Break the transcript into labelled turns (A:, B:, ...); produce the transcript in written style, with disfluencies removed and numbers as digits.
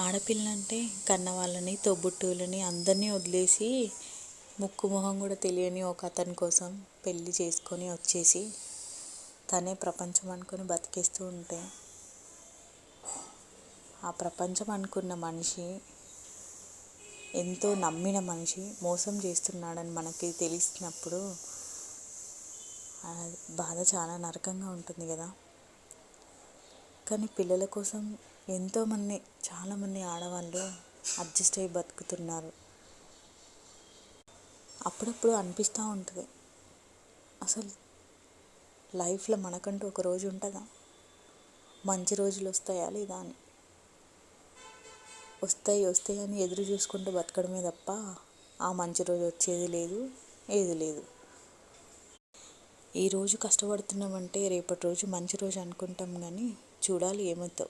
A: ఆడపిల్లంటే కన్న వాళ్ళని తోబుట్టువులని అందరినీ వదిలేసి ముక్కు మొహం కూడా తెలియని ఒక అతని కోసం పెళ్ళి చేసుకొని వచ్చేసి తనే ప్రపంచం అనుకొని బతికేస్తూ ఉంటే ఆ ప్రపంచం అనుకున్న మనిషి ఎంతో నమ్మిన మనిషి మోసం చేస్తున్నాడని మనకి తెలిసినప్పుడు ఆ బాధ చాలా నరకంగా ఉంటుంది కదా. కానీ పిల్లల కోసం చాలామంది ఆడవాళ్ళు అడ్జస్ట్ అయ్యి బతుకుతున్నారు. అప్పుడప్పుడు అనిపిస్తూ ఉంటుంది, అసలు లైఫ్లో మనకంటూ ఒక రోజు ఉంటుందా, మంచి రోజులు వస్తాయా లేదా అని. వస్తాయి అని ఎదురు చూసుకుంటూ బతకడమే తప్ప ఆ మంచి రోజు వచ్చేది లేదు, ఏది లేదు. ఈరోజు కష్టపడుతున్నామంటే రేపటి రోజు మంచి రోజు అనుకుంటాం, కానీ చూడాలి ఏమవుతుందో.